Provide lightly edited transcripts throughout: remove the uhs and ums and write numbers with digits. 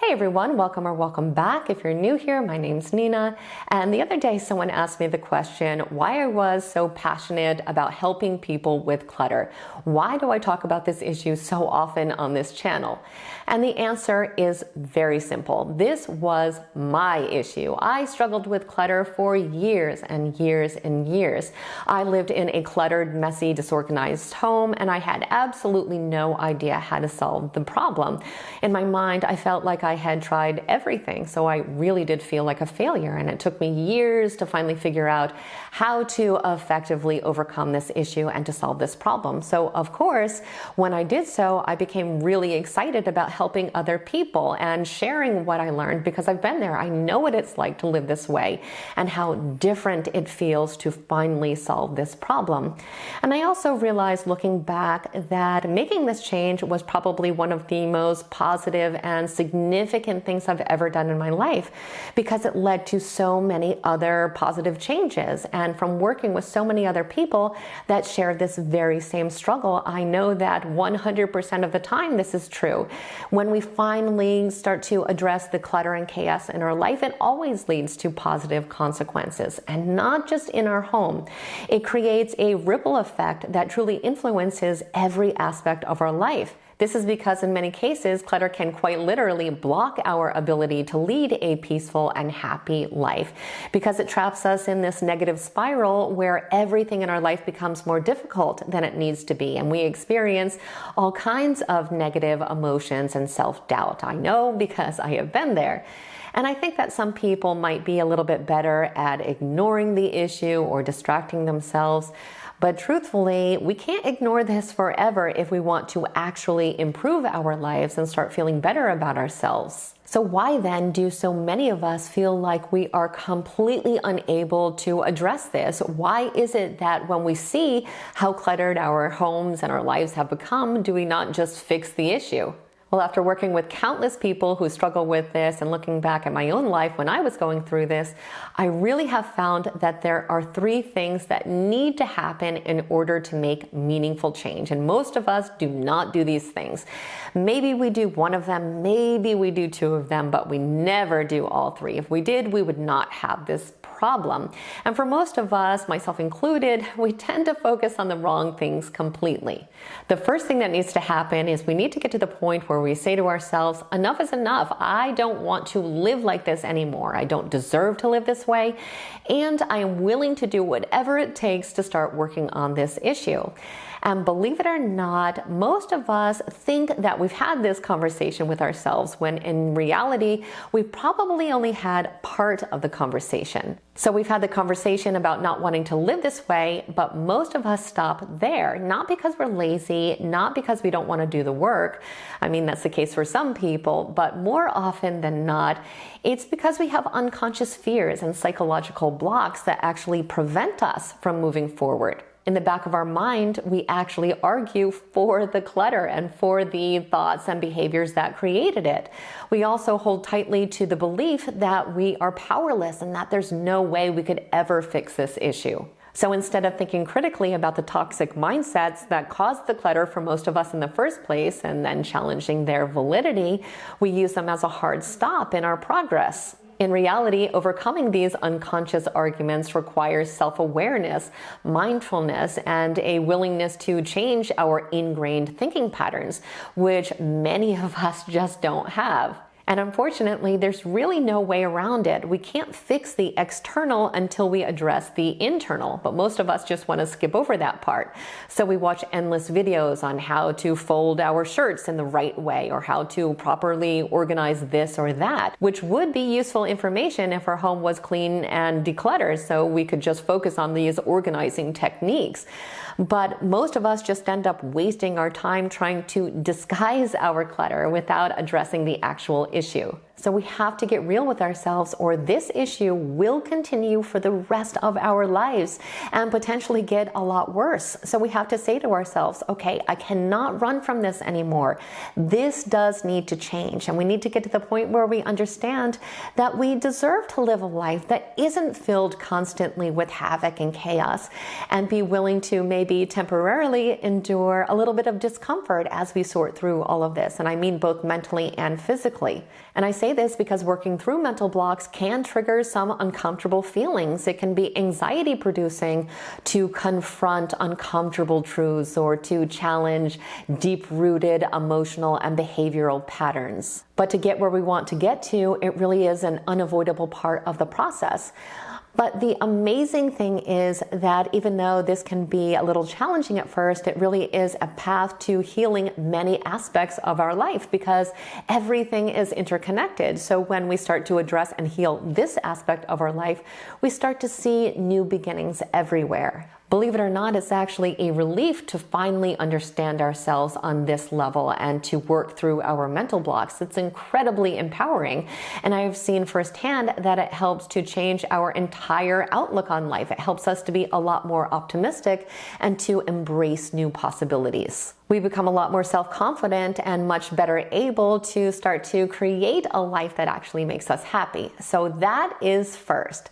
Hey everyone, welcome or welcome back. If you're new here, my name's Nina. And the other day someone asked me the question why I was so passionate about helping people with clutter. Why do I talk about this issue so often on this channel? And the answer is very simple. This was my issue. I struggled with clutter for years and years and years. I lived in a cluttered, messy, disorganized home, and I had absolutely no idea how to solve the problem. In my mind, I felt like I had tried everything, so I really did feel like a failure, and it took me years to finally figure out how to effectively overcome this issue and to solve this problem. So of course, when I did so, I became really excited about helping other people and sharing what I learned because I've been there. I know what it's like to live this way and how different it feels to finally solve this problem. And I also realized looking back that making this change was probably one of the most positive and significant things I've ever done in my life because it led to so many other positive changes. And from working with so many other people that shared this very same struggle, I know that 100% of the time this is true. When we finally start to address the clutter and chaos in our life, it always leads to positive consequences, and not just in our home. It creates a ripple effect that truly influences every aspect of our life. This is because in many cases, clutter can quite literally block our ability to lead a peaceful and happy life because it traps us in this negative spiral where everything in our life becomes more difficult than it needs to be. And we experience all kinds of negative emotions and self-doubt. I know because I have been there. And I think that some people might be a little bit better at ignoring the issue or distracting themselves. But truthfully, we can't ignore this forever if we want to actually improve our lives and start feeling better about ourselves. So why then do so many of us feel like we are completely unable to address this? Why is it that when we see how cluttered our homes and our lives have become, do we not just fix the issue? Well, after working with countless people who struggle with this and looking back at my own life when I was going through this, I really have found that there are three things that need to happen in order to make meaningful change. And most of us do not do these things. Maybe we do one of them, maybe we do two of them, but we never do all three. If we did, we would not have this problem. And for most of us, myself included, we tend to focus on the wrong things completely. The first thing that needs to happen is we need to get to the point where we say to ourselves, enough is enough. I don't want to live like this anymore. I don't deserve to live this way. And I am willing to do whatever it takes to start working on this issue. And believe it or not, most of us think that we've had this conversation with ourselves when in reality, we probably only had part of the conversation. So we've had the conversation about not wanting to live this way, but most of us stop there, not because we're lazy, not because we don't want to do the work. I mean, that's the case for some people, but more often than not, it's because we have unconscious fears and psychological blocks that actually prevent us from moving forward. In the back of our mind, we actually argue for the clutter and for the thoughts and behaviors that created it. We also hold tightly to the belief that we are powerless and that there's no way we could ever fix this issue. So instead of thinking critically about the toxic mindsets that caused the clutter for most of us in the first place and then challenging their validity, we use them as a hard stop in our progress. In reality, overcoming these unconscious arguments requires self-awareness, mindfulness, and a willingness to change our ingrained thinking patterns, which many of us just don't have. And unfortunately, there's really no way around it. We can't fix the external until we address the internal, but most of us just want to skip over that part. So we watch endless videos on how to fold our shirts in the right way or how to properly organize this or that, which would be useful information if our home was clean and decluttered, so we could just focus on these organizing techniques. But most of us just end up wasting our time trying to disguise our clutter without addressing the actual issue. So we have to get real with ourselves, or this issue will continue for the rest of our lives and potentially get a lot worse. So we have to say to ourselves, okay, I cannot run from this anymore. This does need to change. And we need to get to the point where we understand that we deserve to live a life that isn't filled constantly with havoc and chaos, and be willing to maybe temporarily endure a little bit of discomfort as we sort through all of this. And I mean both mentally and physically. And I say this because working through mental blocks can trigger some uncomfortable feelings. It can be anxiety producing to confront uncomfortable truths or to challenge deep-rooted emotional and behavioral patterns. But to get where we want to get to, it really is an unavoidable part of the process. But the amazing thing is that even though this can be a little challenging at first, it really is a path to healing many aspects of our life because everything is interconnected. So when we start to address and heal this aspect of our life, we start to see new beginnings everywhere. Believe it or not, it's actually a relief to finally understand ourselves on this level and to work through our mental blocks. It's incredibly empowering. And I've seen firsthand that it helps to change our entire outlook on life. It helps us to be a lot more optimistic and to embrace new possibilities. We become a lot more self-confident and much better able to start to create a life that actually makes us happy. So that is first.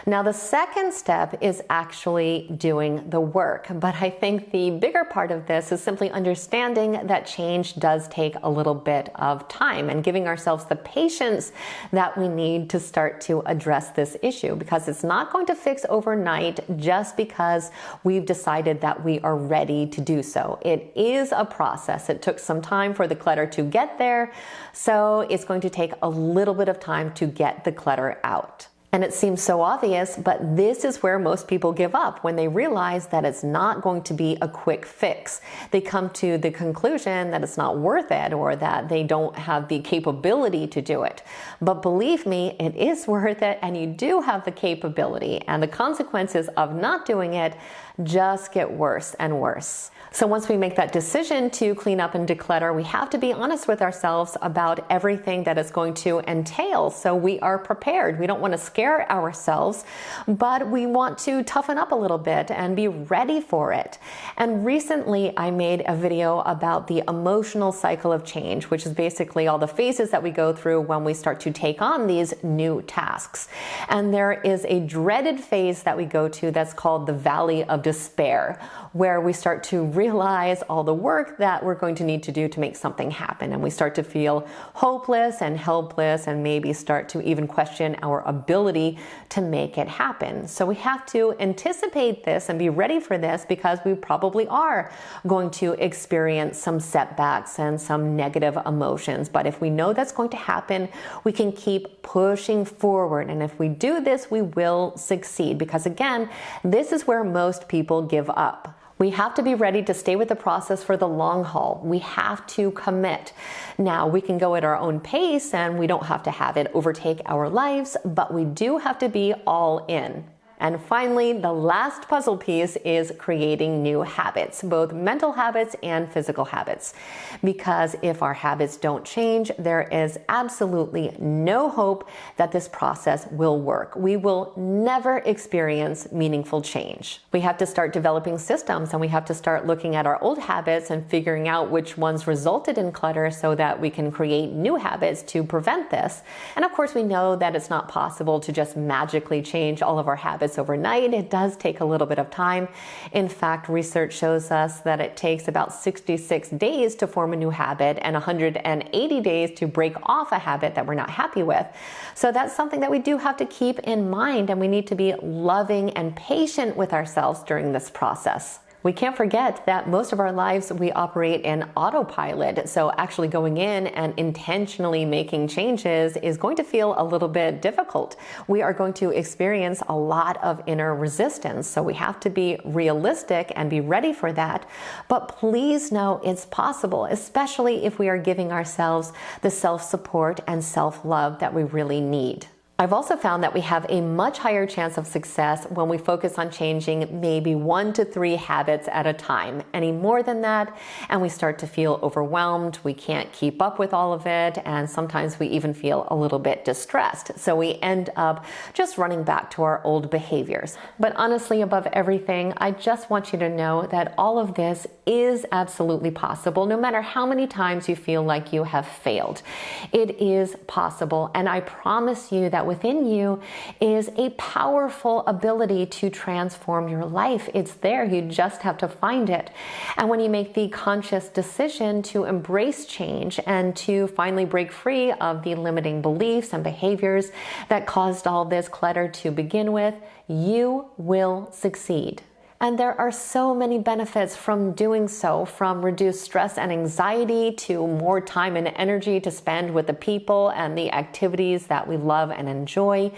Now, the second step is actually doing the work, but I think the bigger part of this is simply understanding that change does take a little bit of time and giving ourselves the patience that we need to start to address this issue, because it's not going to fix overnight just because we've decided that we are ready to do so. It is a process. It took some time for the clutter to get there, so it's going to take a little bit of time to get the clutter out. And it seems so obvious, but this is where most people give up when they realize that it's not going to be a quick fix. They come to the conclusion that it's not worth it or that they don't have the capability to do it. But believe me, it is worth it, and you do have the capability, and the consequences of not doing it just get worse and worse. So once we make that decision to clean up and declutter, we have to be honest with ourselves about everything that it's going to entail so we are prepared. We don't want to scare ourselves, but we want to toughen up a little bit and be ready for it. And recently I made a video about the emotional cycle of change, which is basically all the phases that we go through when we start to take on these new tasks. And there is a dreaded phase that we go to that's called the Valley of Despair, where we start to realize all the work that we're going to need to do to make something happen. And we start to feel hopeless and helpless and maybe start to even question our ability to make it happen. So we have to anticipate this and be ready for this, because we probably are going to experience some setbacks and some negative emotions. But if we know that's going to happen, we can keep pushing forward. And if we do this, we will succeed, because again, this is where most people give up. We have to be ready to stay with the process for the long haul. We have to commit. Now, we can go at our own pace and we don't have to have it overtake our lives, but we do have to be all in. And finally, the last puzzle piece is creating new habits, both mental habits and physical habits. Because if our habits don't change, there is absolutely no hope that this process will work. We will never experience meaningful change. We have to start developing systems, and we have to start looking at our old habits and figuring out which ones resulted in clutter so that we can create new habits to prevent this. And of course, we know that it's not possible to just magically change all of our habits overnight. It does take a little bit of time. In fact, research shows us that it takes about 66 days to form a new habit and 180 days to break off a habit that we're not happy with. So that's something that we do have to keep in mind, and we need to be loving and patient with ourselves during this process. We can't forget that most of our lives we operate in autopilot, so actually going in and intentionally making changes is going to feel a little bit difficult. We are going to experience a lot of inner resistance, so we have to be realistic and be ready for that. But please know it's possible, especially if we are giving ourselves the self-support and self-love that we really need. I've also found that we have a much higher chance of success when we focus on changing maybe 1 to 3 habits at a time. Any more than that, and we start to feel overwhelmed, we can't keep up with all of it, and sometimes we even feel a little bit distressed. So we end up just running back to our old behaviors. But honestly, above everything, I just want you to know that all of this is absolutely possible, no matter how many times you feel like you have failed. It is possible, and I promise you that within you is a powerful ability to transform your life. It's there. You just have to find it. And when you make the conscious decision to embrace change and to finally break free of the limiting beliefs and behaviors that caused all this clutter to begin with, you will succeed. And there are so many benefits from doing so, from reduced stress and anxiety to more time and energy to spend with the people and the activities that we love and enjoy,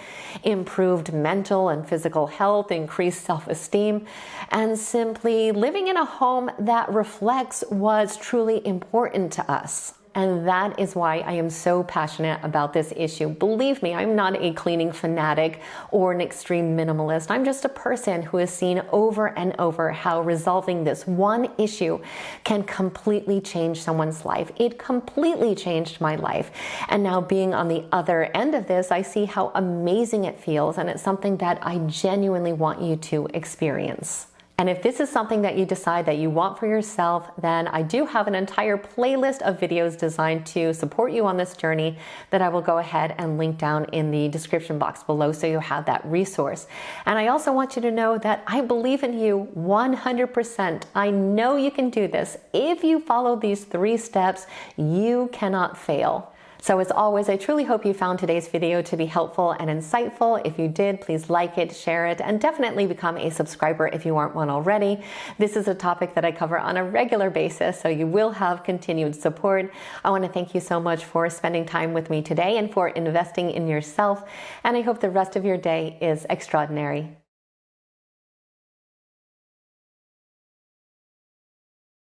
improved mental and physical health, increased self-esteem, and simply living in a home that reflects what's truly important to us. And that is why I am so passionate about this issue. Believe me, I'm not a cleaning fanatic or an extreme minimalist. I'm just a person who has seen over and over how resolving this one issue can completely change someone's life. It completely changed my life. And now being on the other end of this, I see how amazing it feels, and it's something that I genuinely want you to experience. And if this is something that you decide that you want for yourself, then I do have an entire playlist of videos designed to support you on this journey that I will go ahead and link down in the description box below so you have that resource. And I also want you to know that I believe in you 100%. I know you can do this. If you follow these 3 steps, you cannot fail. So as always, I truly hope you found today's video to be helpful and insightful. If you did, please like it, share it, and definitely become a subscriber if you aren't one already. This is a topic that I cover on a regular basis, so you will have continued support. I want to thank you so much for spending time with me today and for investing in yourself, and I hope the rest of your day is extraordinary.